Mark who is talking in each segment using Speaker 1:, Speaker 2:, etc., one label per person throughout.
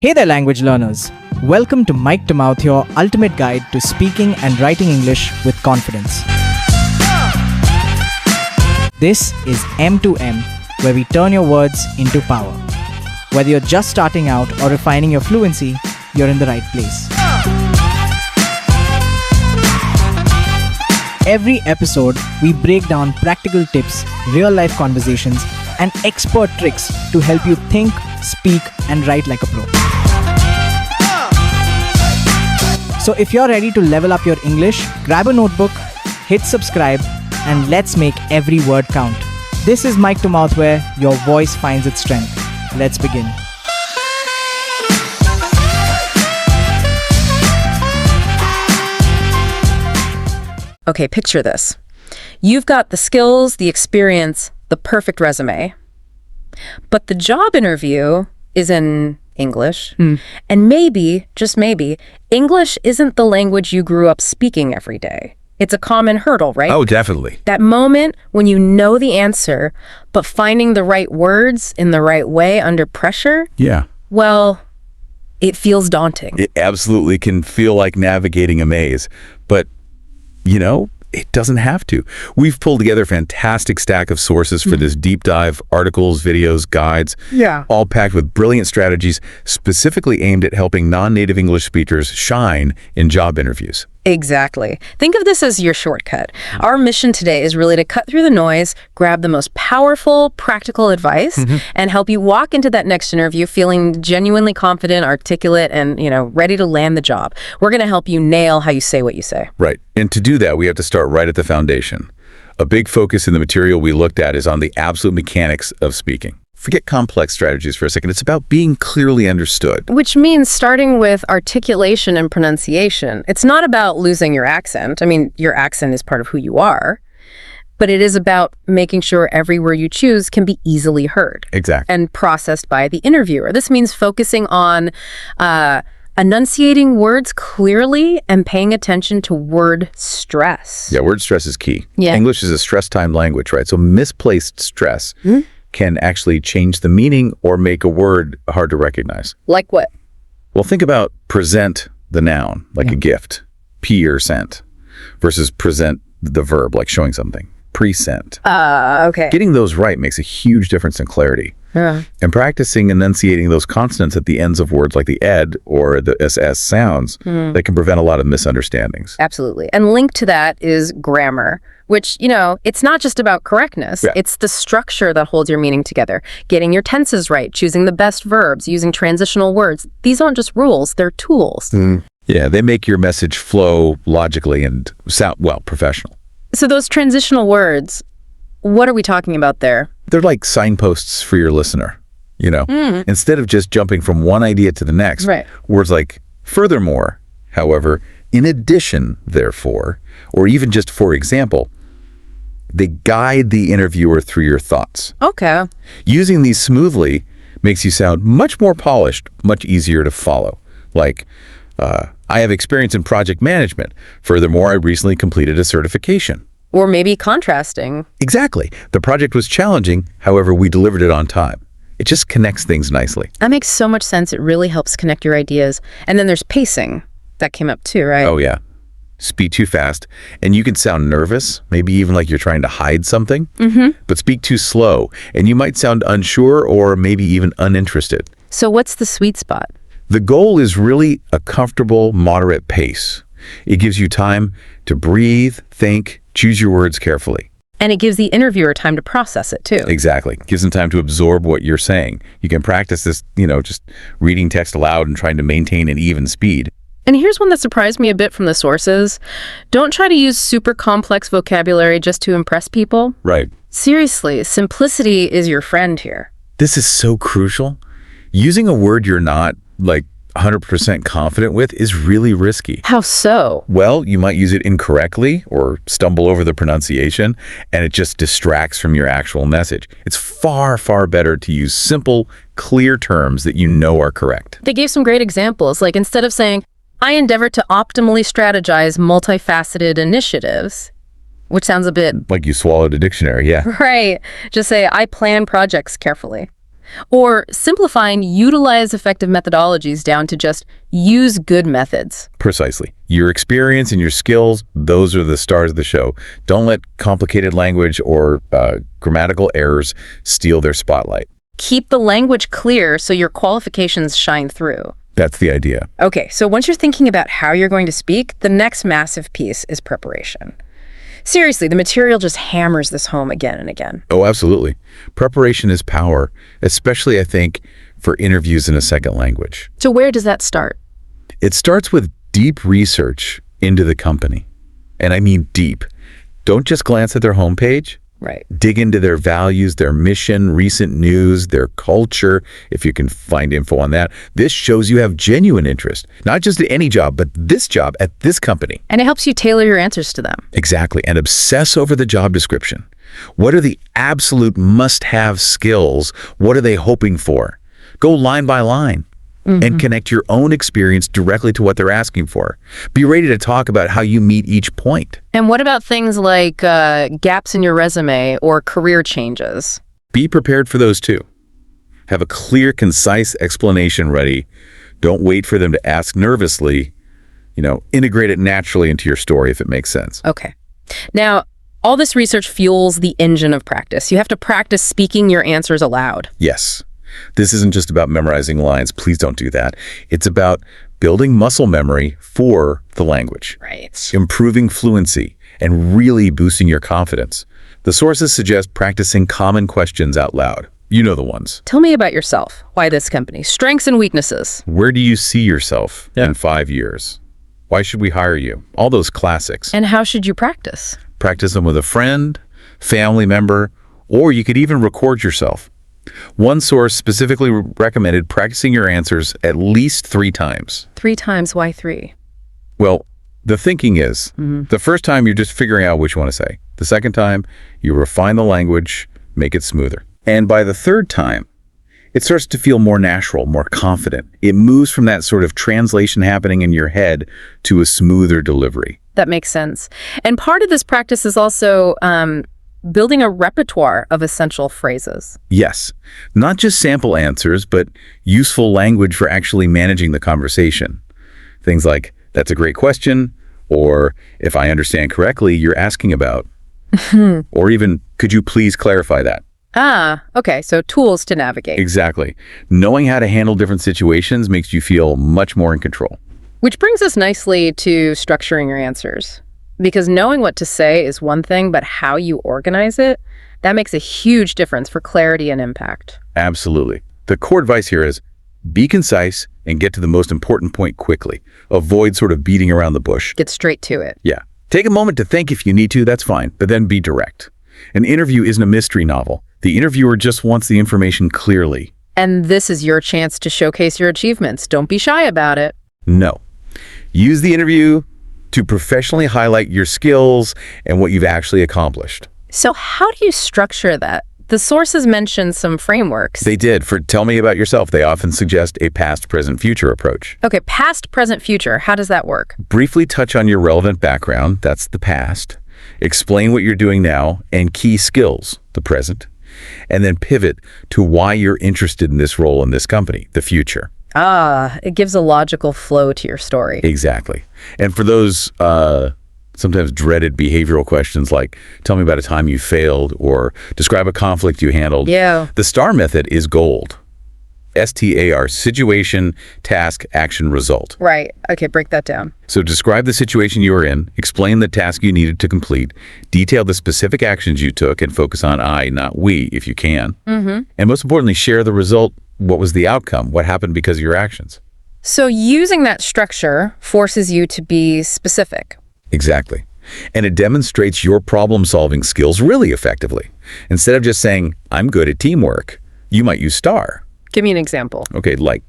Speaker 1: Hey there, language learners. Welcome to Mic to Mouth, your ultimate guide to speaking and writing English with confidence. This is M2M, where we turn your words into power. Whether you're just starting out or refining your fluency, you're in the right place. Every episode, we break down practical tips, real-life conversations, and expert tricks to help you think, speak, and write like a pro. So if you're ready to level up your English, grab a notebook, hit subscribe, and let's make every word count. This is Mic to Mouth, where your voice finds its strength. Let's begin.
Speaker 2: Okay, picture this. You've got the skills, the experience, the perfect resume. But the job interview is in English. And maybe, just maybe, English isn't the language you grew up speaking every day. It's a common hurdle, right?
Speaker 3: Oh, definitely.
Speaker 2: That moment when you know the answer, but finding the right words in the right way under pressure,
Speaker 3: Yeah.
Speaker 2: well, it feels daunting.
Speaker 3: It absolutely can feel like navigating a maze. But, it doesn't have to. We've pulled together a fantastic stack of sources for this deep dive, articles, videos, guides, all packed with brilliant strategies specifically aimed at helping non-native English speakers shine in job interviews.
Speaker 2: Exactly. Think of this as your shortcut. Our mission today is really to cut through the noise, grab the most powerful, practical advice, and help you walk into that next interview feeling genuinely confident, articulate, and, ready to land the job. We're going to help you nail how you say what you say.
Speaker 3: Right. And to do that, we have to start right at the foundation. A big focus in the material we looked at is on the absolute mechanics of speaking. Forget complex strategies for a second. It's about being clearly understood.
Speaker 2: Which means starting with articulation and pronunciation. It's not about losing your accent. I mean, your accent is part of who you are. But it is about making sure every word you choose can be easily heard.
Speaker 3: Exactly.
Speaker 2: And processed by the interviewer. This means focusing on enunciating words clearly and paying attention to word stress.
Speaker 3: Yeah, word stress is key.
Speaker 2: Yeah.
Speaker 3: English is a stress-timed language, right? So misplaced stress can actually change the meaning or make a word hard to recognize.
Speaker 2: Like what?
Speaker 3: Well, think about present the noun, like a gift, or sent, versus present the verb, like showing something, present.
Speaker 2: Okay.
Speaker 3: Getting those right makes a huge difference in clarity.
Speaker 2: Yeah.
Speaker 3: And practicing enunciating those consonants at the ends of words like the ed or the ss sounds that can prevent a lot of misunderstandings.
Speaker 2: Absolutely. And linked to that is grammar, which, it's not just about correctness.
Speaker 3: Yeah.
Speaker 2: It's the structure that holds your meaning together. Getting your tenses right, choosing the best verbs, using transitional words. These aren't just rules, they're tools.
Speaker 3: Yeah, they make your message flow logically and sound, professional.
Speaker 2: So those transitional words, what are we talking about there?
Speaker 3: They're like signposts for your listener, Instead of just jumping from one idea to the next,
Speaker 2: Right.
Speaker 3: Words like furthermore, however, in addition, therefore, or even just for example, they guide the interviewer through your thoughts.
Speaker 2: Okay.
Speaker 3: Using these smoothly makes you sound much more polished, much easier to follow. Like, I have experience in project management. Furthermore, I recently completed a certification.
Speaker 2: Or maybe contrasting.
Speaker 3: Exactly. The project was challenging, however, we delivered it on time. It just connects things nicely.
Speaker 2: That makes so much sense. It really helps connect your ideas. And then there's pacing. That came up too, right?
Speaker 3: Oh, yeah. Speak too fast, and you can sound nervous, maybe even like you're trying to hide something. But speak too slow, and you might sound unsure or maybe even uninterested.
Speaker 2: So what's the sweet spot?
Speaker 3: The goal is really a comfortable, moderate pace. It gives you time to breathe, think, choose your words carefully.
Speaker 2: And it gives the interviewer time to process it too.
Speaker 3: Exactly. Gives them time to absorb what you're saying. You can practice this, just reading text aloud and trying to maintain an even speed.
Speaker 2: And here's one that surprised me a bit from the sources. Don't try to use super complex vocabulary just to impress people.
Speaker 3: Right.
Speaker 2: Seriously, simplicity is your friend here.
Speaker 3: This is so crucial. Using a word you're not, 100% confident with is really risky.
Speaker 2: How so?
Speaker 3: Well, you might use it incorrectly or stumble over the pronunciation, and it just distracts from your actual message. It's far, far better to use simple, clear terms that you know are correct.
Speaker 2: They gave some great examples, like instead of saying, I endeavor to optimally strategize multifaceted initiatives, which sounds a bit...
Speaker 3: Like you swallowed a dictionary, yeah.
Speaker 2: Right. Just say, I plan projects carefully. Or simplifying utilize effective methodologies down to just use good methods.
Speaker 3: Precisely. Your experience and your skills, those are the stars of the show. Don't let complicated language or grammatical errors steal their spotlight.
Speaker 2: Keep the language clear so your qualifications shine through.
Speaker 3: That's the idea.
Speaker 2: Okay, so once you're thinking about how you're going to speak, the next massive piece is preparation. Seriously, the material just hammers this home again and again.
Speaker 3: Oh, absolutely. Preparation is power, especially, I think, for interviews in a second language.
Speaker 2: So where does that start?
Speaker 3: It starts with deep research into the company. And I mean deep. Don't just glance at their homepage.
Speaker 2: Right.
Speaker 3: Dig into their values, their mission, recent news, their culture, if you can find info on that. This shows you have genuine interest, not just at any job, but this job at this company.
Speaker 2: And it helps you tailor your answers to them.
Speaker 3: Exactly. And obsess over the job description. What are the absolute must-have skills? What are they hoping for? Go line by line. And connect your own experience directly to what they're asking for. Be ready to talk about how you meet each point.
Speaker 2: And what about things like gaps in your resume or career changes?
Speaker 3: Be prepared for those too. Have a clear, concise explanation ready. Don't wait for them to ask nervously. Integrate it naturally into your story if it makes sense.
Speaker 2: Okay. Now, all this research fuels the engine of practice. You have to practice speaking your answers aloud.
Speaker 3: Yes. This isn't just about memorizing lines. Please don't do that. It's about building muscle memory for the language.
Speaker 2: Right.
Speaker 3: Improving fluency and really boosting your confidence. The sources suggest practicing common questions out loud. You know the ones.
Speaker 2: Tell me about yourself. Why this company? Strengths and weaknesses.
Speaker 3: Where do you see yourself in 5 years? Why should we hire you? All those classics.
Speaker 2: And how should you practice?
Speaker 3: Practice them with a friend, family member, or you could even record yourself. One source specifically recommended practicing your answers at least 3 times.
Speaker 2: 3 times, why 3?
Speaker 3: Well, the thinking is, the first time you're just figuring out what you want to say. The second time, you refine the language, make it smoother. And by the third time, it starts to feel more natural, more confident. It moves from that sort of translation happening in your head to a smoother delivery.
Speaker 2: That makes sense. And part of this practice is also building a repertoire of essential phrases.
Speaker 3: Yes, not just sample answers, but useful language for actually managing the conversation. Things like, that's a great question, or if I understand correctly, you're asking about. Or even, could you please clarify that?
Speaker 2: Ah, okay, so tools to navigate.
Speaker 3: Exactly. Knowing how to handle different situations makes you feel much more in control.
Speaker 2: Which brings us nicely to structuring your answers. Because knowing what to say is one thing, but how you organize it, that makes a huge difference for clarity and impact.
Speaker 3: Absolutely. The core advice here is be concise and get to the most important point quickly. Avoid sort of beating around the bush.
Speaker 2: Get straight to it.
Speaker 3: Yeah. Take a moment to think if you need to, that's fine, but then be direct. An interview isn't a mystery novel. The interviewer just wants the information clearly.
Speaker 2: And this is your chance to showcase your achievements. Don't be shy about it.
Speaker 3: No. Use the interview to professionally highlight your skills and what you've actually accomplished.
Speaker 2: So how do you structure that? The sources mentioned some frameworks.
Speaker 3: They did. For Tell Me About Yourself, they often suggest a past, present, future approach.
Speaker 2: Okay, past, present, future. How does that work?
Speaker 3: Briefly touch on your relevant background, that's the past. Explain what you're doing now and key skills, the present. And then pivot to why you're interested in this role in this company, the future.
Speaker 2: Ah, it gives a logical flow to your story.
Speaker 3: Exactly. And for those sometimes dreaded behavioral questions like, tell me about a time you failed or describe a conflict you handled.
Speaker 2: Yeah.
Speaker 3: The STAR method is gold. STAR, situation, task, action, result.
Speaker 2: Right. Okay, break that down.
Speaker 3: So describe the situation you were in, explain the task you needed to complete, detail the specific actions you took, and focus on I, not we, if you can. And most importantly, share the result. What was the outcome? What happened because of your actions?
Speaker 2: So using that structure forces you to be specific.
Speaker 3: Exactly. And it demonstrates your problem-solving skills really effectively. Instead of just saying, I'm good at teamwork, you might use STAR.
Speaker 2: Give me an example.
Speaker 3: Okay, like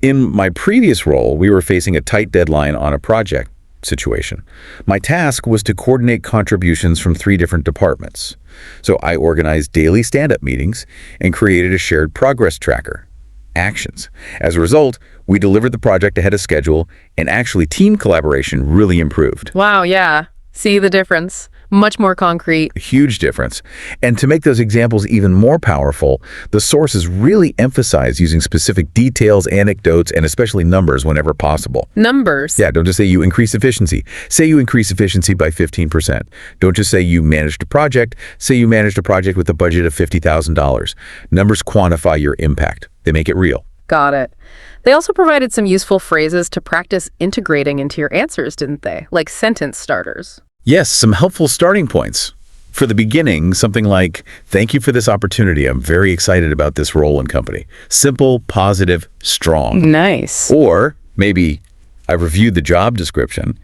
Speaker 3: in my previous role, we were facing a tight deadline on a project situation. My task was to coordinate contributions from 3 different departments. So I organized daily stand-up meetings and created a shared progress tracker, actions. As a result, we delivered the project ahead of schedule, and actually team collaboration really improved.
Speaker 2: Wow, yeah. See the difference. Much more concrete.
Speaker 3: A huge difference. And to make those examples even more powerful, the sources really emphasize using specific details, anecdotes, and especially numbers whenever possible.
Speaker 2: Numbers.
Speaker 3: Yeah, don't just say you increase efficiency. Say you increase efficiency by 15%. Don't just say you managed a project. Say you managed a project with a budget of $50,000. Numbers quantify your impact. They make it real.
Speaker 2: Got it. They also provided some useful phrases to practice integrating into your answers, didn't they? Like sentence starters.
Speaker 3: Yes, some helpful starting points. For the beginning, something like, thank you for this opportunity. I'm very excited about this role and company. Simple, positive, strong.
Speaker 2: Nice.
Speaker 3: Or maybe, I reviewed the job description,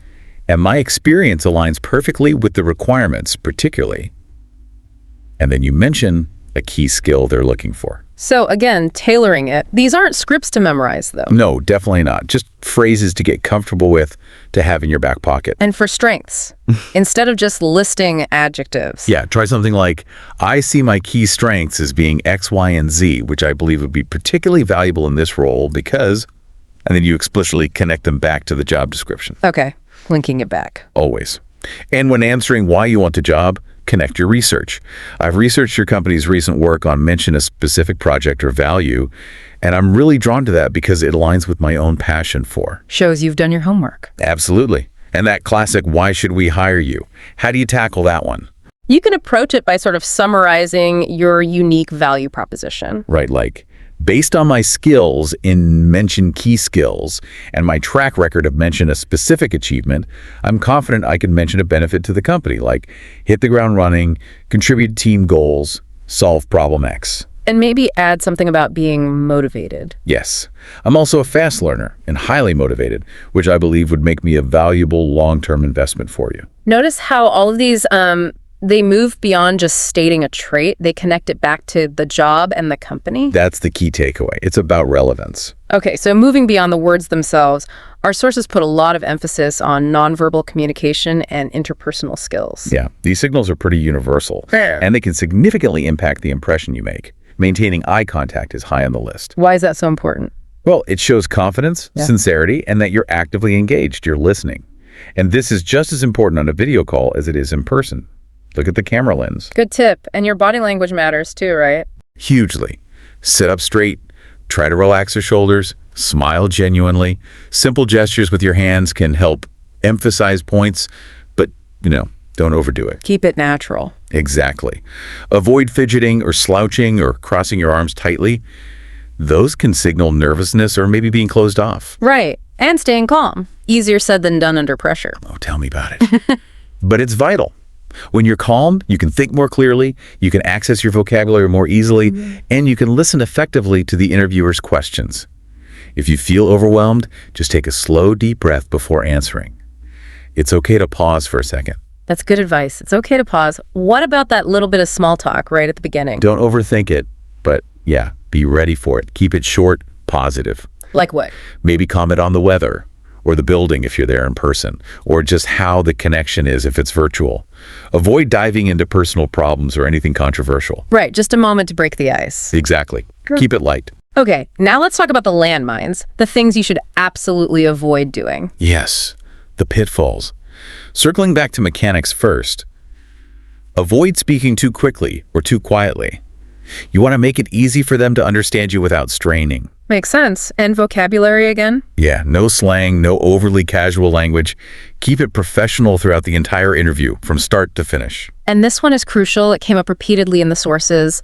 Speaker 3: and my experience aligns perfectly with the requirements, particularly. And then you mention a key skill they're looking for.
Speaker 2: So again, tailoring it. These aren't scripts to memorize, though.
Speaker 3: No, definitely not. Just phrases to get comfortable with, to have in your back pocket.
Speaker 2: And for strengths, instead of just listing adjectives.
Speaker 3: Yeah, try something like, I see my key strengths as being X, Y, and Z, which I believe would be particularly valuable in this role because, and then you explicitly connect them back to the job description.
Speaker 2: Okay, linking it back.
Speaker 3: Always. And when answering why you want the job, connect your research. I've researched your company's recent work on mention a specific project or value, and I'm really drawn to that because it aligns with my own passion for.
Speaker 2: Shows you've done your homework.
Speaker 3: Absolutely. And that classic, why should we hire you? How do you tackle that one?
Speaker 2: You can approach it by sort of summarizing your unique value proposition.
Speaker 3: Right, like, based on my skills in mention key skills and my track record of mention a specific achievement, I'm confident I can mention a benefit to the company, like hit the ground running, contribute to team goals, solve problem X.
Speaker 2: And maybe add something about being motivated.
Speaker 3: Yes, I'm also a fast learner and highly motivated, which I believe would make me a valuable long-term investment for you.
Speaker 2: Notice how all of these, they move beyond just stating a trait. They connect it back to the job and the company.
Speaker 3: That's the key takeaway. It's about relevance.
Speaker 2: Okay, so moving beyond the words themselves, our sources put a lot of emphasis on nonverbal communication and interpersonal skills.
Speaker 3: Yeah, these signals are pretty universal,
Speaker 2: Fair.
Speaker 3: and they can significantly impact the impression you make. Maintaining eye contact is high on the list.
Speaker 2: Why is that so important?
Speaker 3: Well, it shows confidence, sincerity, and that you're actively engaged, you're listening. And this is just as important on a video call as it is in person. Look at the camera lens.
Speaker 2: Good tip. And your body language matters too, right?
Speaker 3: Hugely. Sit up straight, try to relax your shoulders, smile genuinely. Simple gestures with your hands can help emphasize points, but, don't overdo it.
Speaker 2: Keep it natural.
Speaker 3: Exactly. Avoid fidgeting or slouching or crossing your arms tightly. Those can signal nervousness or maybe being closed off.
Speaker 2: Right. And staying calm. Easier said than done under pressure.
Speaker 3: Oh, tell me about it. But it's vital. When you're calm, you can think more clearly, you can access your vocabulary more easily, and you can listen effectively to the interviewer's questions. If you feel overwhelmed, just take a slow, deep breath before answering. It's okay to pause for a second.
Speaker 2: That's good advice. It's okay to pause. What about that little bit of small talk right at the beginning?
Speaker 3: Don't overthink it, but yeah, be ready for it. Keep it short, positive.
Speaker 2: Like what?
Speaker 3: Maybe comment on the weather, or the building if you're there in person, or just how the connection is if it's virtual. Avoid diving into personal problems or anything controversial.
Speaker 2: Right, just a moment to break the ice.
Speaker 3: Exactly. Keep it light.
Speaker 2: Okay, now let's talk about the landmines, the things you should absolutely avoid doing.
Speaker 3: Yes, the pitfalls. Circling back to mechanics first, avoid speaking too quickly or too quietly. You want to make it easy for them to understand you without straining.
Speaker 2: Makes sense. And vocabulary again?
Speaker 3: Yeah, no slang, no overly casual language. Keep it professional throughout the entire interview, from start to finish.
Speaker 2: And this one is crucial. It came up repeatedly in the sources.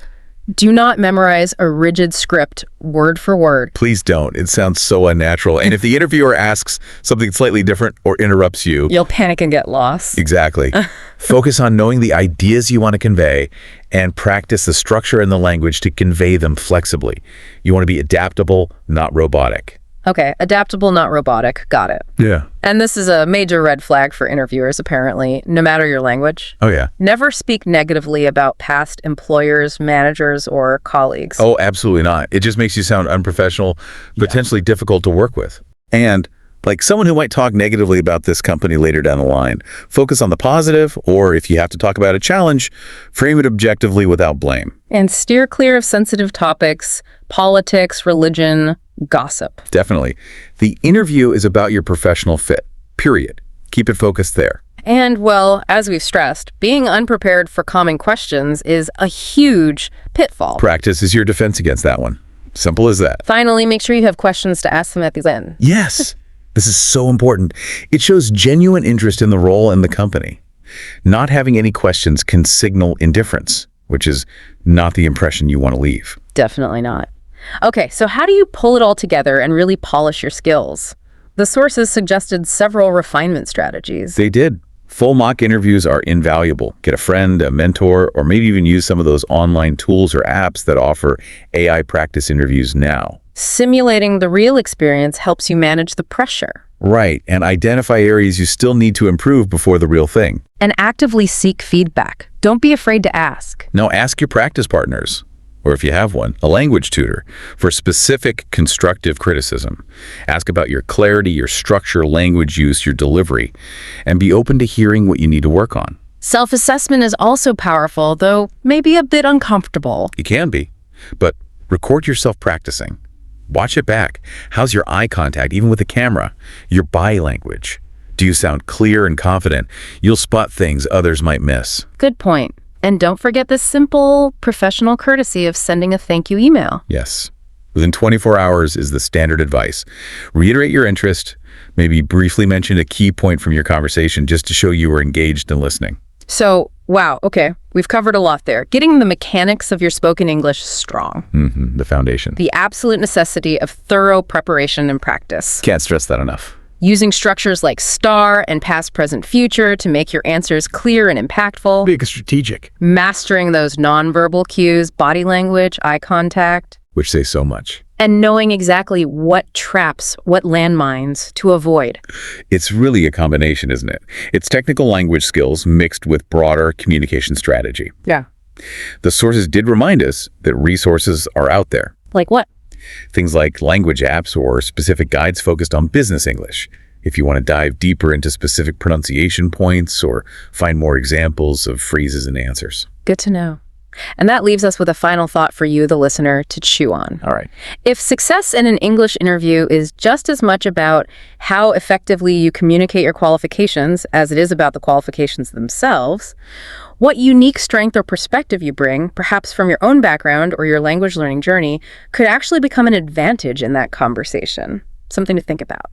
Speaker 2: Do not memorize a rigid script word for word.
Speaker 3: Please don't. It sounds so unnatural. And if the interviewer asks something slightly different or interrupts you,
Speaker 2: You'll panic and get lost.
Speaker 3: exactly. Focus on knowing the ideas you want to convey and practice the structure and the language to convey them flexibly. You want to be adaptable, not robotic.
Speaker 2: Okay, adaptable, not robotic. Got it.
Speaker 3: Yeah.
Speaker 2: And this is a major red flag for interviewers, apparently, no matter your language.
Speaker 3: Oh, yeah.
Speaker 2: Never speak negatively about past employers, managers, or colleagues.
Speaker 3: Oh, absolutely not. It just makes you sound unprofessional, potentially difficult to work with. And like someone who might talk negatively about this company later down the line, focus on the positive, or if you have to talk about a challenge, frame it objectively without blame.
Speaker 2: And steer clear of sensitive topics, politics, religion, gossip.
Speaker 3: Definitely. The interview is about your professional fit, period. Keep it focused there.
Speaker 2: And, well, as we've stressed, being unprepared for common questions is a huge pitfall.
Speaker 3: Practice is your defense against that one. Simple as that.
Speaker 2: Finally, make sure you have questions to ask them at the end.
Speaker 3: Yes, this is so important. It shows genuine interest in the role and the company. Not having any questions can signal indifference, which is not the impression you want to leave.
Speaker 2: Definitely not. Okay, so how do you pull it all together and really polish your skills? The sources suggested several refinement strategies.
Speaker 3: They did. Full mock interviews are invaluable. Get a friend, a mentor, or maybe even use some of those online tools or apps that offer AI practice interviews now.
Speaker 2: Simulating the real experience helps you manage the pressure.
Speaker 3: Right, and identify areas you still need to improve before the real thing.
Speaker 2: And actively seek feedback. Don't be afraid to ask.
Speaker 3: Now ask your practice partners, or if you have one, a language tutor, for specific constructive criticism. Ask about your clarity, your structure, language use, your delivery, and be open to hearing what you need to work on.
Speaker 2: Self-assessment is also powerful, though maybe a bit uncomfortable.
Speaker 3: It can be, but record yourself practicing. Watch it back. How's your eye contact, even with the camera? Your body language. Do you sound clear and confident? You'll spot things others might miss.
Speaker 2: Good point. And don't forget the simple professional courtesy of sending a thank you email.
Speaker 3: Yes. Within 24 hours is the standard advice. Reiterate your interest, maybe briefly mention a key point from your conversation just to show you were engaged and listening.
Speaker 2: So, wow, okay, we've covered a lot there. Getting the mechanics of your spoken English strong.
Speaker 3: The foundation.
Speaker 2: The absolute necessity of thorough preparation and practice.
Speaker 3: Can't stress that enough.
Speaker 2: Using structures like STAR and past, present, future to make your answers clear and impactful.
Speaker 3: Big strategic.
Speaker 2: Mastering those nonverbal cues, body language, eye contact.
Speaker 3: Which say so much.
Speaker 2: And knowing exactly what traps, what landmines to avoid.
Speaker 3: It's really a combination, isn't it? It's technical language skills mixed with broader communication strategy.
Speaker 2: Yeah.
Speaker 3: The sources did remind us that resources are out there.
Speaker 2: Like what?
Speaker 3: Things like language apps or specific guides focused on business English. If you want to dive deeper into specific pronunciation points or find more examples of phrases and answers.
Speaker 2: Good to know. And that leaves us with a final thought for you, the listener, to chew on.
Speaker 3: All right.
Speaker 2: If success in an English interview is just as much about how effectively you communicate your qualifications as it is about the qualifications themselves, what unique strength or perspective you bring, perhaps from your own background or your language learning journey, could actually become an advantage in that conversation. Something to think about.